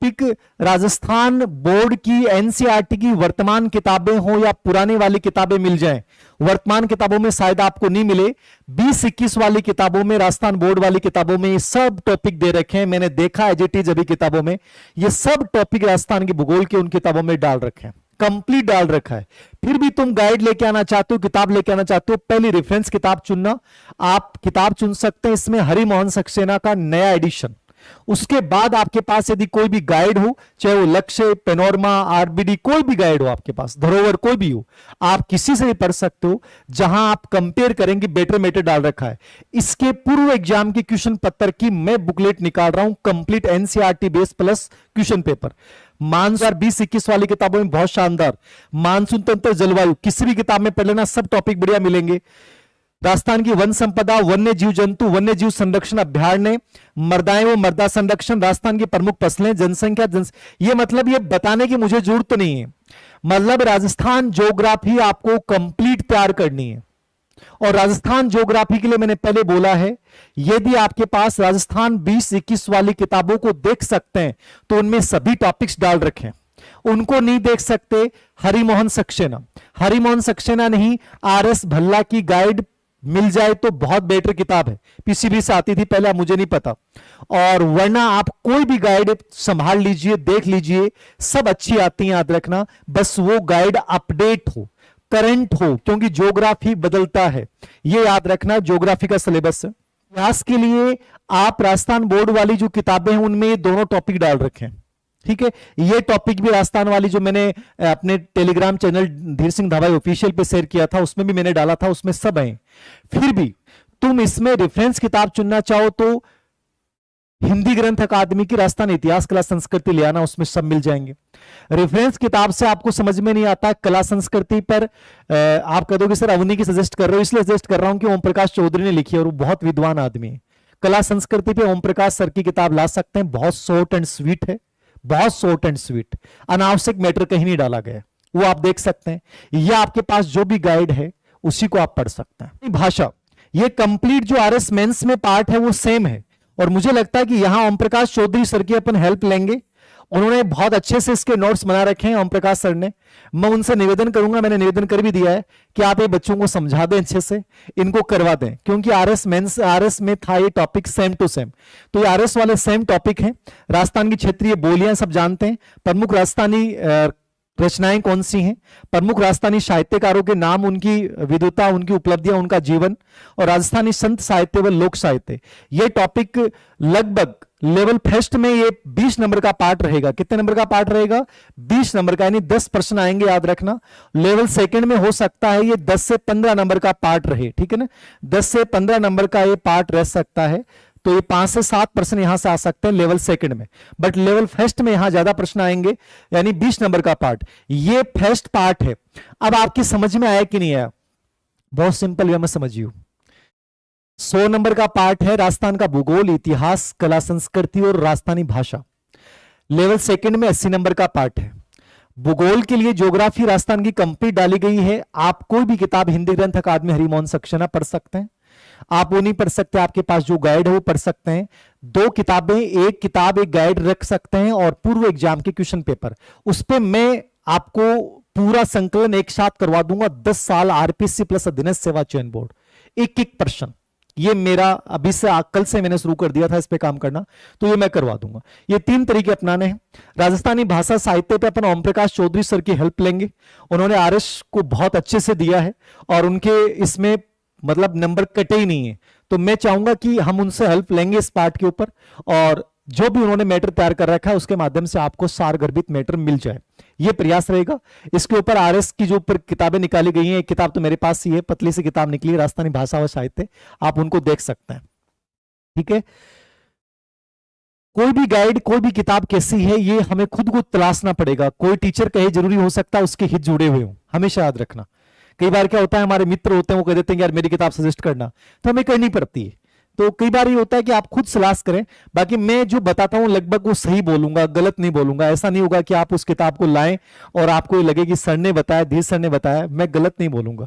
Topic Rajasthan board की NCERT की वर्तमान किताबें हो या पुराने वाली किताबें मिल जाएं, वर्तमान किताबों में शायद आपको नहीं मिले, 20-21 वाली किताबों में, राजस्थान बोर्ड वाली किताबों में ये सब टॉपिक दे रखे हैं। मैंने देखा एज इट इज अभी किताबों में ये सब टॉपिक राजस्थान की भूगोल के उन किताबों में डाल रखे हैं, कंप्लीट डाल रखा है। फिर भी तुम गाइड लेके आना चाहते हो, किताब लेके आना चाहते हो, पहली रेफरेंस किताब चुनना। आप किताब चुन सकते हैं, इसमें हरिमोहन सक्सेना का नया एडिशन। उसके बाद आपके पास यदि कोई भी गाइड हो, चाहे वो लक्ष्य, पेनोरमा, आरबीडी, कोई भी गाइड हो आपके पास, धरोहर कोई भी हो, आप किसी से भी पढ़ सकते हो, जहां आप कंपेयर करेंगे। बेटर मेटर डाल रखा है। इसके पूर्व एग्जाम की क्वेश्चन पत्र की मैं बुकलेट निकाल रहा हूं, complete NCERT base plus question paper. Monsoon 20-21 वाली किताबों में बहुत शानदार, मानसून तंत्र, जलवायु, किसी भी किताब में पढ़ लेना, सब टॉपिक बढ़िया मिलेंगे। राजस्थान की वन संपदा, वन्य जीव जंतु, वन्य जीव संरक्षण अभ्यारण्य, मृदाएं व मृदा संरक्षण, राजस्थान की प्रमुख फसलें, जनसंख्या, ये मतलब ये बताने की मुझे जरूरत नहीं है, मतलब राजस्थान ज्योग्राफी आपको कंप्लीट तैयार करनी है। और राजस्थान ज्योग्राफी के लिए मैंने पहले बोला है, यदि आपके पास राजस्थान 20-21 वाली किताबों को देख सकते हैं तो उनमें सभी टॉपिक्स डाल रखे हैं। उनको नहीं देख सकते, हरिमोहन सक्सेना, हरिमोहन सक्सेना नहीं, आरएस भल्ला की गाइड मिल जाए तो बहुत बेटर किताब है, पीसीबी से आती थी पहले, मुझे नहीं पता। और वरना आप कोई भी गाइड संभाल लीजिए, देख लीजिए, सब अच्छी आती है, याद रखना, बस वो गाइड अपडेट हो, करंट हो, क्योंकि ज्योग्राफी बदलता है, ये याद रखना। ज्योग्राफी का सिलेबस है। इतिहास के लिए आप राजस्थान बोर्ड वाली जो किताबें हैं उनमें ये दोनों टॉपिक डाल रखे हैं, ठीक है। ये टॉपिक भी राजस्थान वाली जो मैंने अपने टेलीग्राम चैनल धीर सिंह धावाई ऑफिशियल पे शेयर किया था, उसमें भी मैंने डाला था, उसमें सब है। फिर भी तुम इसमें रेफरेंस किताब चुनना चाहो तो हिंदी ग्रंथ अकादमी की राजस्थान इतिहास कला संस्कृति ले आना, उसमें सब मिल जाएंगे। रेफरेंस किताब से आपको समझ में नहीं आता कला संस्कृति पर, आप कह दोगे सर अवनी की सजेस्ट कर रहे हो, इसलिए सजेस्ट कर रहा हूं कि ओम प्रकाश चौधरी ने लिखी है और वो बहुत विद्वान आदमी है। कला संस्कृति पे ओम प्रकाश सर की किताब ला सकते हैं, बहुत शॉर्ट एंड स्वीट है, बहुत शॉर्ट एंड स्वीट, अनावश्यक मैटर कहीं नहीं डाला गया, वो आप देख सकते हैं। या आपके पास जो भी गाइड है उसी को आप पढ़ सकते हैं। भाषा, ये कंप्लीट जो आरएस मेंस में पार्ट है वो सेम है, और मुझे लगता है कि यहां ओम प्रकाश चौधरी सर की अपन हेल्प लेंगे, उन्होंने बहुत अच्छे से इसके नोट्स बना रखे हैं ओम प्रकाश सर ने। मैं उनसे निवेदन करूंगा, मैंने निवेदन कर भी दिया है कि आप ये बच्चों को समझा दें, अच्छे से इनको करवा दें, क्योंकि आरएस में था ये टॉपिक सेम टू सेम, तो ये आरएस वाले सेम टॉपिक हैं। राजस्थान की क्षेत्रीय बोलियां सब जानते हैं, प्रमुख राजस्थानी रचनाएं कौन सी हैं, प्रमुख राजस्थानी साहित्यकारों के नाम, उनकी विद्वता, उनकी उपलब्धियां, उनका जीवन, और राजस्थानी संत साहित्य व लोक साहित्य। ये टॉपिक लगभग लेवल फर्स्ट में ये 20 नंबर का पार्ट रहेगा। कितने नंबर का पार्ट रहेगा? 20 नंबर का, यानी 10 प्रश्न आएंगे, याद रखना। लेवल सेकंड में हो सकता है ये 10 से 15 नंबर का पार्ट रहे, ठीक है ना, 10 से 15 नंबर का ये पार्ट रह सकता है, तो ये 5 से 7 प्रश्न यहां से आ सकते हैं लेवल सेकंड में, बट लेवल फर्स्ट में यहां ज्यादा प्रश्न आएंगे, यानी 20 नंबर का पार्ट, ये फर्स्ट पार्ट है। अब आपकी समझ में आया कि नहीं आया? बहुत सिंपल वे में समझिए। 100 नंबर का पार्ट है राजस्थान का भूगोल, इतिहास, कला संस्कृति और राजस्थानी भाषा। लेवल सेकंड में 80 नंबर का पार्ट है। भूगोल के लिए ज्योग्राफी राजस्थान की कंप्लीट डाली गई है। आप कोई भी किताब हिंदी ग्रंथ अकादमी हरिमोहन सक्सेना पढ़ सकते हैं, आप वो नहीं पढ़ सकते, आपके पास जो गाइड है वो पढ़ सकते हैं। 2 किताबें, एक किताब एक गाइड रख सकते हैं, और पूर्व एग्जाम के क्वेश्चन पेपर, उस पर मैं आपको पूरा संकलन एक साथ करवा दूंगा। 10 साल आरपीएससी प्लस अधीनस्थ सेवा चयन बोर्ड, एक प्रश्न, ये मेरा अभी से कल से मैंने शुरू कर दिया था इस पे काम करना, तो ये मैं करवा दूंगा। ये 3 तरीके अपनाने हैं। राजस्थानी भाषा साहित्य पे अपन ओम प्रकाश चौधरी सर की हेल्प लेंगे, उन्होंने आरएस को बहुत अच्छे से दिया है, और उनके इसमें मतलब नंबर कटे ही नहीं है, तो मैं चाहूंगा कि हम उनसे हेल्प लेंगे इस पार्ट के ऊपर, और जो भी उन्होंने मैटर तैयार कर रखा है उसके माध्यम से आपको सारगर्भित मैटर मिल जाए, ये प्रयास रहेगा। इसके ऊपर आरएस की जो ऊपर किताबें निकाली गई हैं, एक किताब तो मेरे पास ही है, पतली सी किताब निकली है, राजस्थानी भाषा व साहित्य, आप उनको देख सकते हैं, ठीक है। कोई भी गाइड, कोई भी किताब कैसी है, ये हमें खुद को तलाशना पड़ेगा। कोई टीचर कहे जरूरी हो सकता है उसके हित जुड़े हुए हों, हमेशा याद रखना। कई बार क्या होता है, हमारे मित्र होते हैं वो कह देते हैं यार मेरी किताब सजेस्ट करना, तो हमें करनी पड़ती है। तो कई बार ये होता है कि आप खुद सलाह करें। बाकी मैं जो बताता हूं लगभग वो सही बोलूंगा, गलत नहीं बोलूंगा। ऐसा नहीं होगा कि आप उस किताब को लाएं और आपको ये लगे कि सर ने बताया, धीर सर ने बताया, मैं गलत नहीं बोलूंगा।